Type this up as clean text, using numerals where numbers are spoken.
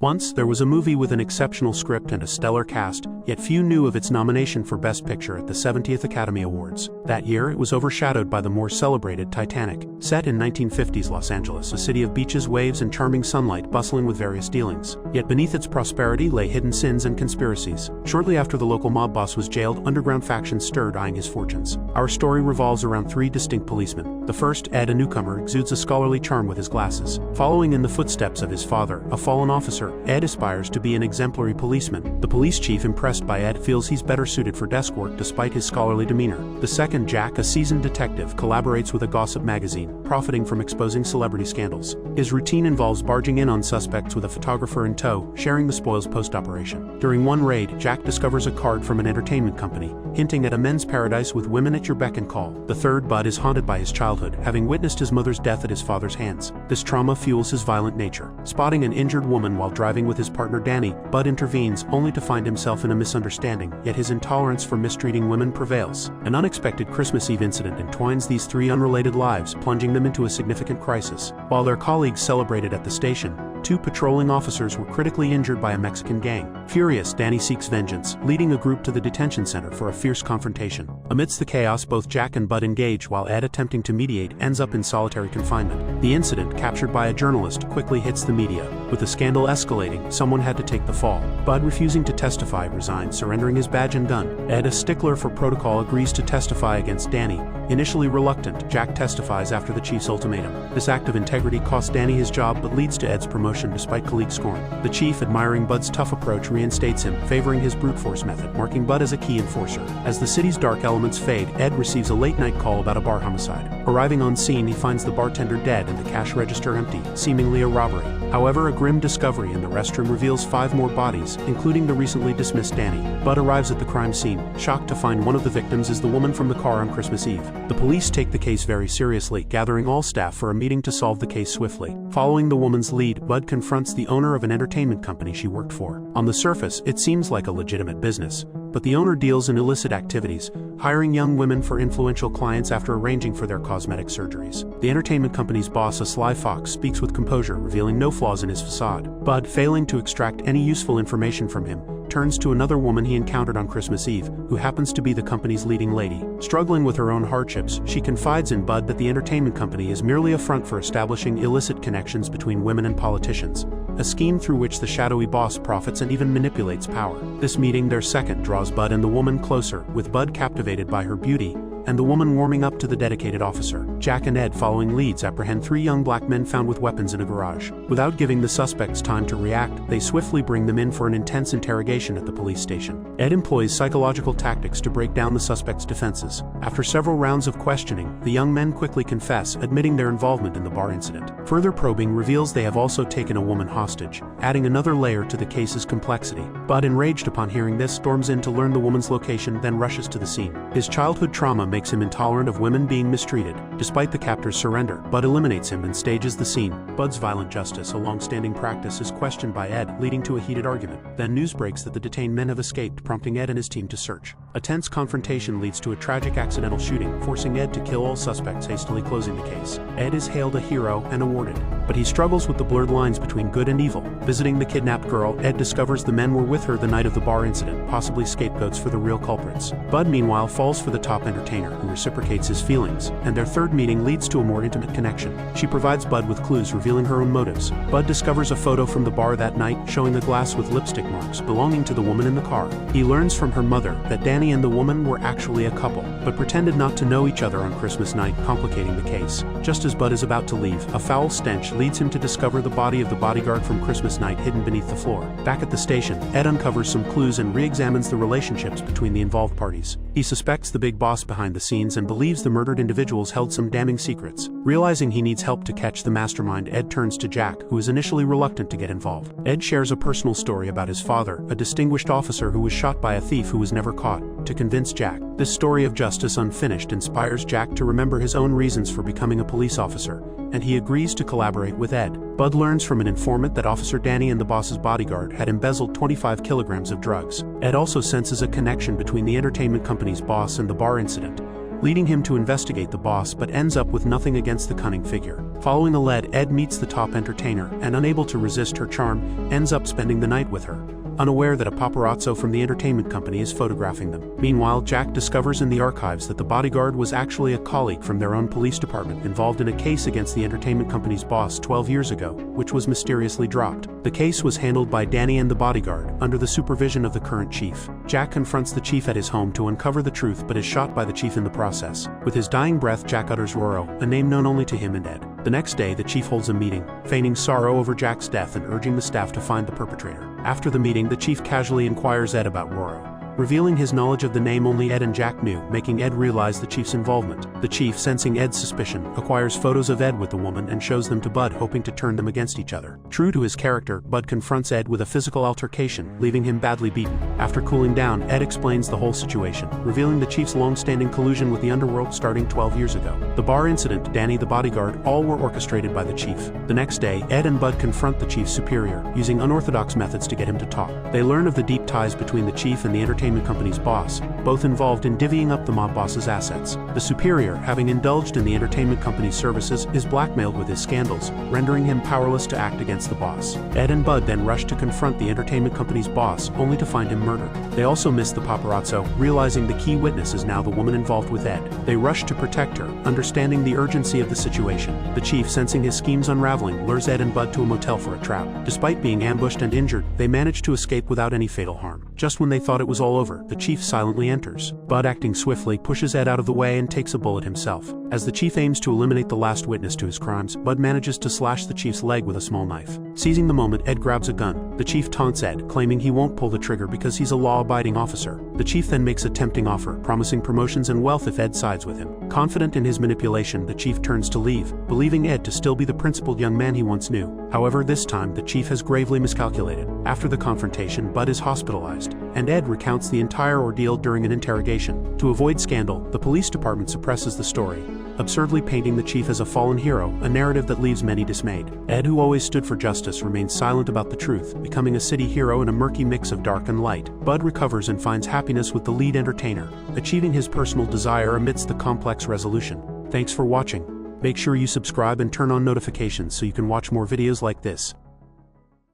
Once, there was a movie with an exceptional script and a stellar cast, yet few knew of its nomination for Best Picture at the 70th Academy Awards. That year, it was overshadowed by the more celebrated Titanic. Set in 1950s Los Angeles, a city of beaches, waves, and charming sunlight bustling with various dealings. Yet beneath its prosperity lay hidden sins and conspiracies. Shortly after the local mob boss was jailed, underground factions stirred, eyeing his fortunes. Our story revolves around three distinct policemen. The first, Ed, a newcomer, exudes a scholarly charm with his glasses. Following in the footsteps of his father, a fallen officer, Ed aspires to be an exemplary policeman. The police chief, impressed by Ed, feels he's better suited for desk work despite his scholarly demeanor. The second, Jack, a seasoned detective, collaborates with a gossip magazine, profiting from exposing celebrity scandals. His routine involves barging in on suspects with a photographer in tow, sharing the spoils post-operation. During one raid, Jack discovers a card from an entertainment company, hinting at a men's paradise with women at your beck and call. The third, Bud, is haunted by his childhood, having witnessed his mother's death at his father's hands. This trauma fuels his violent nature. Spotting an injured woman while driving with his partner Danny, Bud intervenes, only to find himself in a misunderstanding, yet his intolerance for mistreating women prevails. An unexpected Christmas Eve incident entwines these three unrelated lives, plunging them into a significant crisis. While their colleagues celebrated at the station, two patrolling officers were critically injured by a Mexican gang. Furious, Danny seeks vengeance, leading a group to the detention center for a fierce confrontation. Amidst the chaos, both Jack and Bud engage, while Ed, attempting to mediate, ends up in solitary confinement. The incident, captured by a journalist, quickly hits the media. With the scandal escalating, someone had to take the fall. Bud, refusing to testify, resigns, surrendering his badge and gun. Ed, a stickler for protocol, agrees to testify against Danny. Initially reluctant, Jack testifies after the chief's ultimatum. This act of integrity costs Danny his job but leads to Ed's promotion despite colleague scorn. The chief, admiring Bud's tough approach, reinstates him, favoring his brute force method, marking Bud as a key enforcer. As the city's dark elements fade, Ed receives a late-night call about a bar homicide. Arriving on scene, he finds the bartender dead and the cash register empty, seemingly a robbery. However, a grim discovery in the restroom reveals 5 more bodies, including the recently dismissed Danny. Bud arrives at the crime scene, shocked to find one of the victims is the woman from the car on Christmas Eve. The police take the case very seriously, gathering all staff for a meeting to solve the case swiftly. Following the woman's lead, Bud confronts the owner of an entertainment company she worked for. On the surface, it seems like a legitimate business, but the owner deals in illicit activities, hiring young women for influential clients after arranging for their cosmetic surgeries. The entertainment company's boss, a sly fox, speaks with composure, revealing no flaws in his facade. Bud, failing to extract any useful information from him, turns to another woman he encountered on Christmas Eve, who happens to be the company's leading lady. Struggling with her own hardships, she confides in Bud that the entertainment company is merely a front for establishing illicit connections between women and politicians, a scheme through which the shadowy boss profits and even manipulates power. This meeting, their second, draws Bud and the woman closer, with Bud captivated by her beauty, and the woman warming up to the dedicated officer. Jack and Ed, following leads, apprehend 3 young black men found with weapons in a garage. Without giving the suspects time to react, they swiftly bring them in for an intense interrogation at the police station. Ed employs psychological tactics to break down the suspects' defenses. After several rounds of questioning, the young men quickly confess, admitting their involvement in the bar incident. Further probing reveals they have also taken a woman hostage, adding another layer to the case's complexity. Bud, enraged upon hearing this, storms in to learn the woman's location, then rushes to the scene. His childhood trauma makes him intolerant of women being mistreated. Despite the captor's surrender, Bud eliminates him and stages the scene. Bud's violent justice, a long-standing practice, is questioned by Ed, leading to a heated argument. Then news breaks that the detained men have escaped, prompting Ed and his team to search. A tense confrontation leads to a tragic accidental shooting, forcing Ed to kill all suspects, hastily closing the case. Ed is hailed a hero and awarded, but he struggles with the blurred lines between good and evil. Visiting the kidnapped girl, Ed discovers the men were with her the night of the bar incident, possibly scapegoats for the real culprits. Bud, meanwhile, falls for the top entertainer, who reciprocates his feelings, and their third meeting leads to a more intimate connection. She provides Bud with clues, revealing her own motives. Bud discovers a photo from the bar that night, showing a glass with lipstick marks belonging to the woman in the car. He learns from her mother that Danny and the woman were actually a couple, but pretended not to know each other on Christmas night, complicating the case. Just as Bud is about to leave, a foul stench leads him to discover the body of the bodyguard from Christmas night hidden beneath the floor. Back at the station, Ed uncovers some clues and re-examines the relationships between the involved parties. He suspects the big boss behind the scenes and believes the murdered individuals held some damning secrets. Realizing he needs help to catch the mastermind, Ed turns to Jack, who is initially reluctant to get involved. Ed shares a personal story about his father, a distinguished officer who was shot by a thief who was never caught, to convince Jack. This story of justice unfinished inspires Jack to remember his own reasons for becoming a police officer, and he agrees to collaborate with Ed. Bud learns from an informant that Officer Danny and the boss's bodyguard had embezzled 25 kilograms of drugs. Ed also senses a connection between the entertainment company's boss and the bar incident, leading him to investigate the boss but ends up with nothing against the cunning figure. Following the lead, Ed meets the top entertainer and, unable to resist her charm, ends up spending the night with her, unaware that a paparazzo from the entertainment company is photographing them. Meanwhile, Jack discovers in the archives that the bodyguard was actually a colleague from their own police department involved in a case against the entertainment company's boss 12 years ago, which was mysteriously dropped. The case was handled by Danny and the bodyguard, under the supervision of the current chief. Jack confronts the chief at his home to uncover the truth but is shot by the chief in the process. With his dying breath, Jack utters Roro, a name known only to him and Ed. The next day, the chief holds a meeting, feigning sorrow over Jack's death and urging the staff to find the perpetrator. After the meeting, the chief casually inquires Ed about Roro, revealing his knowledge of the name only Ed and Jack knew, making Ed realize the chief's involvement. The chief, sensing Ed's suspicion, acquires photos of Ed with the woman and shows them to Bud, hoping to turn them against each other. True to his character, Bud confronts Ed with a physical altercation, leaving him badly beaten. After cooling down, Ed explains the whole situation, revealing the chief's long-standing collusion with the underworld starting 12 years ago. The bar incident, Danny the bodyguard, all were orchestrated by the chief. The next day, Ed and Bud confront the chief's superior, using unorthodox methods to get him to talk. They learn of the deep ties between the chief and the entertainment company's boss, both involved in divvying up the mob boss's assets. The superior, having indulged in the entertainment company's services, is blackmailed with his scandals, rendering him powerless to act against the boss. Ed and Bud then rush to confront the entertainment company's boss, only to find him murdered. They also miss the paparazzo, realizing the key witness is now the woman involved with Ed. They rush to protect her, understanding the urgency of the situation. The chief, sensing his schemes unraveling, lures Ed and Bud to a motel for a trap. Despite being ambushed and injured, they manage to escape without any fatal harm. Just when they thought it was all over, the chief silently enters. Bud, acting swiftly, pushes Ed out of the way and takes a bullet himself. As the chief aims to eliminate the last witness to his crimes, Bud manages to slash the chief's leg with a small knife. Seizing the moment, Ed grabs a gun. The chief taunts Ed, claiming he won't pull the trigger because he's a law-abiding officer. The chief then makes a tempting offer, promising promotions and wealth if Ed sides with him. Confident in his manipulation, the chief turns to leave, believing Ed to still be the principled young man he once knew. However, this time, the chief has gravely miscalculated. After the confrontation, Bud is hospitalized, and Ed recounts the entire ordeal during an interrogation. To avoid scandal, the police department suppresses the story, absurdly painting the chief as a fallen hero, a narrative that leaves many dismayed. Ed, who always stood for justice, remains silent about the truth, becoming a city hero in a murky mix of dark and light. Bud recovers and finds happiness with the lead entertainer, achieving his personal desire amidst the complex resolution. Thanks for watching. Make sure you subscribe and turn on notifications so you can watch more videos like this.